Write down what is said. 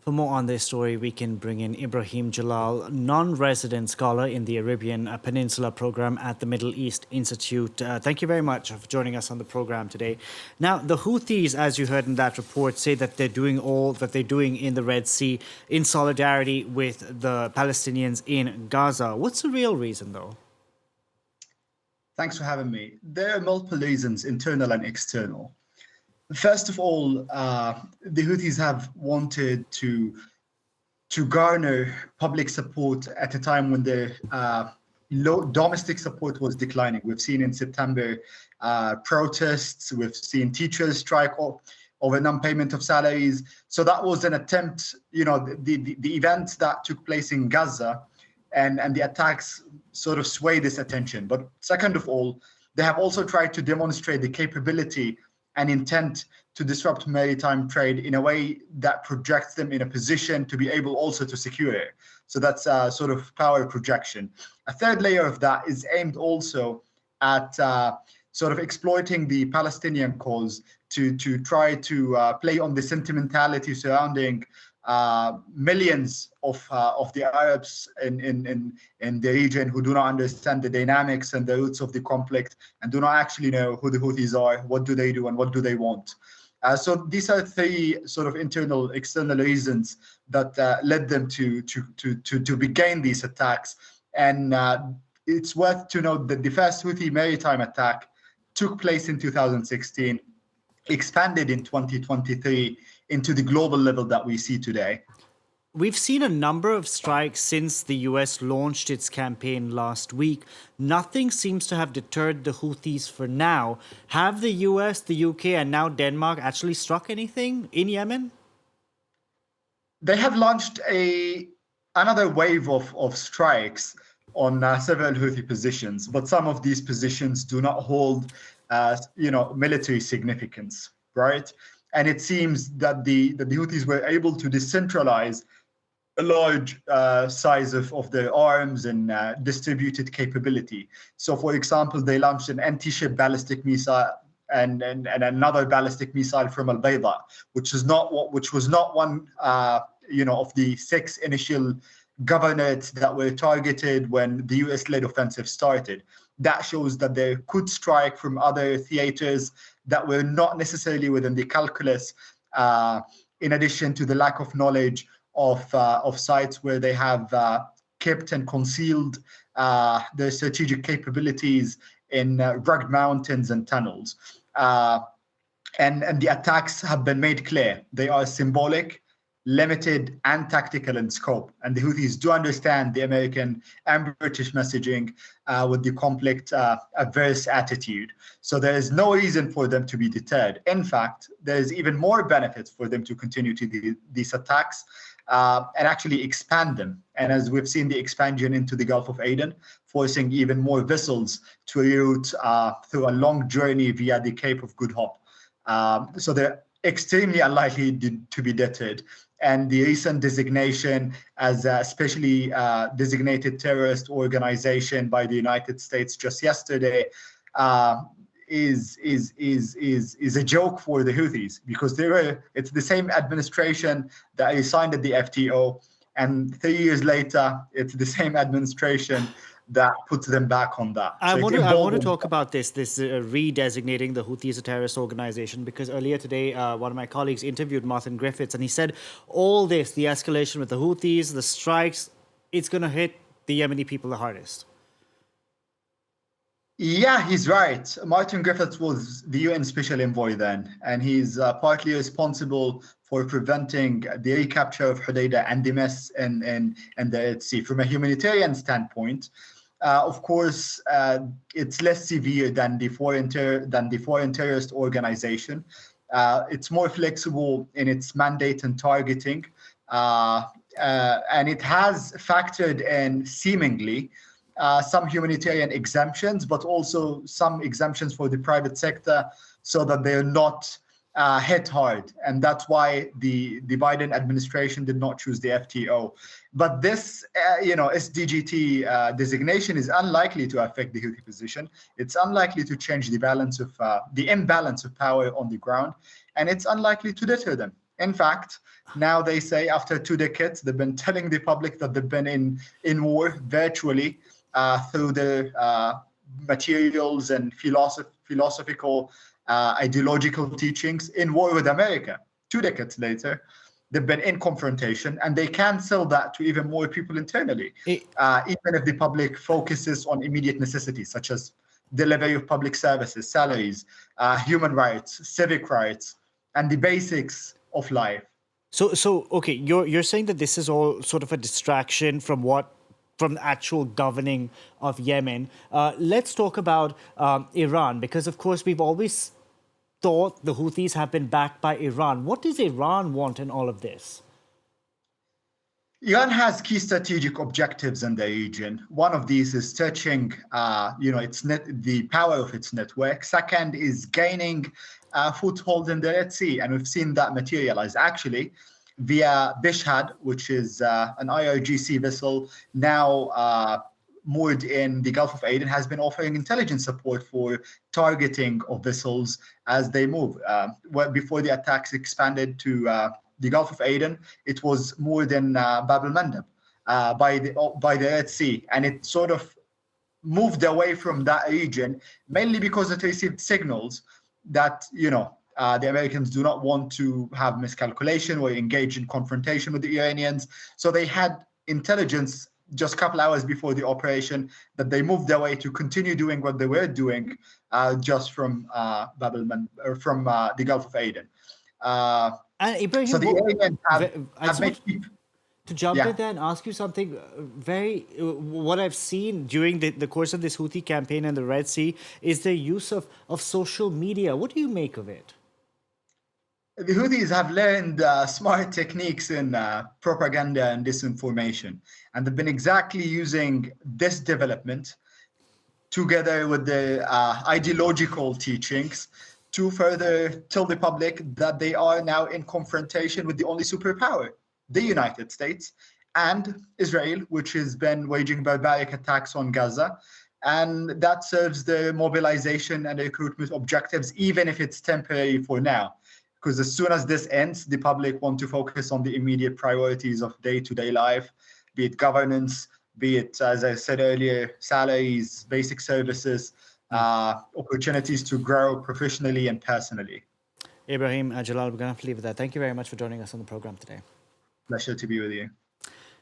For more on this story, we can bring in Ibrahim Jalal, non-resident scholar in the Arabian Peninsula program at the Middle East Institute. Thank you very much for joining us on the program today. Now, the Houthis, as you heard in that report, say that they're doing all that they're doing in the Red Sea in solidarity with the Palestinians in Gaza. What's the real reason, though? Thanks for having me. There are multiple reasons, internal and external. First of all, the Houthis have wanted to garner public support at a time when their domestic support was declining. We've seen in September protests, we've seen teachers strike over non-payment of salaries. So that was an attempt, the events that took place in Gaza and the attacks sort of sway this attention. But second of all, they have also tried to demonstrate the capability and intent to disrupt maritime trade in a way that projects them in a position to be able also to secure it. So that's a sort of power projection. A third layer of that is aimed also at sort of exploiting the Palestinian cause to try to play on the sentimentality surrounding millions of the Arabs in the region who do not understand the dynamics and the roots of the conflict and do not actually know who the Houthis are, what do they do, and what do they want. So these are three sort of internal, external reasons that led them to begin these attacks. And it's worth to note that the first Houthi maritime attack took place in 2016, expanded in 2023 into the global level that we see today. We've seen a number of strikes since the US launched its campaign last week. Nothing seems to have deterred the Houthis for now. Have the US, the UK, and now Denmark actually struck anything in Yemen? They have launched another wave of strikes on several Houthi positions, but some of these positions do not hold military significance, right? And it seems that the Houthis were able to decentralize a large size of their arms and distributed capability. So, for example, they launched an anti-ship ballistic missile and another ballistic missile from Al-Bayda, which was not one of the 6 initial governorates that were targeted when the US-led offensive started. That shows that they could strike from other theaters that were not necessarily within the calculus, in addition to the lack of knowledge of sites where they have kept and concealed their strategic capabilities in rugged mountains and tunnels. And the attacks have been made clear. They are symbolic, limited, and tactical in scope. And the Houthis do understand the American and British messaging with the conflict averse attitude. So there is no reason for them to be deterred. In fact, there is even more benefits for them to continue to these attacks and actually expand them. And as we've seen the expansion into the Gulf of Aden, forcing even more vessels to reroute through a long journey via the Cape of Good Hope. So they're extremely unlikely to be deterred. And the recent designation as a specially designated terrorist organization by the United States just yesterday is a joke for the Houthis, because it's the same administration that resigned at the FTO, and 3 years later, it's the same administration that puts them back on that. I want to talk about this redesignating the Houthis as a terrorist organization, because earlier today, one of my colleagues interviewed Martin Griffiths, and he said all this, the escalation with the Houthis, the strikes, it's going to hit the Yemeni people the hardest. Yeah, he's right. Martin Griffiths was the UN Special Envoy then, and he's partly responsible for preventing the recapture of Hodeidah and Dimes and the Red Sea. From a humanitarian standpoint, of course, it's less severe than the foreign terrorist organization. It's more flexible in its mandate and targeting, and it has factored in seemingly some humanitarian exemptions, but also some exemptions for the private sector, so that they're not hit hard. And that's why the Biden administration did not choose the FTO. But this, SDGT designation is unlikely to affect the Houthi position. It's unlikely to change the imbalance of power on the ground, and it's unlikely to deter them. In fact, now they say after 2 decades, they've been telling the public that they've been in war virtually through their materials and philosophical, ideological teachings in war with America. 2 decades later, they've been in confrontation, and they can sell that to even more people internally, even if the public focuses on immediate necessities such as delivery of public services, salaries, human rights, civic rights, and the basics of life. So okay, you're saying that this is all sort of a distraction from the actual governing of Yemen. Let's talk about Iran, because of course we've always thought the Houthis have been backed by Iran. What does Iran want in all of this? Iran has key strategic objectives in the region. One of these is touching, the power of its network. Second is gaining foothold in the Red Sea, and we've seen that materialize actually via Bishad, which is an IRGC vessel now moored in the Gulf of Aden, has been offering intelligence support for targeting of vessels as they move. Before the attacks expanded to the Gulf of Aden, it was moored in Bab el-Mandeb by the Red Sea, and it sort of moved away from that region mainly because it received signals that the Americans do not want to have miscalculation or engage in confrontation with the Iranians. So they had intelligence just a couple hours before the operation that they moved away to continue doing what they were doing just from from the Gulf of Aden. And Ibrahim, So the Iranians I have just made want to jump in there and ask you something what I've seen during the course of this Houthi campaign in the Red Sea is the use of social media. What do you make of it? The Houthis have learned smart techniques in propaganda and disinformation, and they've been exactly using this development together with the ideological teachings to further tell the public that they are now in confrontation with the only superpower, the United States, and Israel, which has been waging barbaric attacks on Gaza. And that serves the mobilization and recruitment objectives, even if it's temporary for now. Because as soon as this ends, the public want to focus on the immediate priorities of day-to-day life, be it governance, be it, as I said earlier, salaries, basic services, opportunities to grow professionally and personally. Ibrahim Jalal, we're going to have to leave it there. Thank you very much for joining us on the program today. Pleasure to be with you.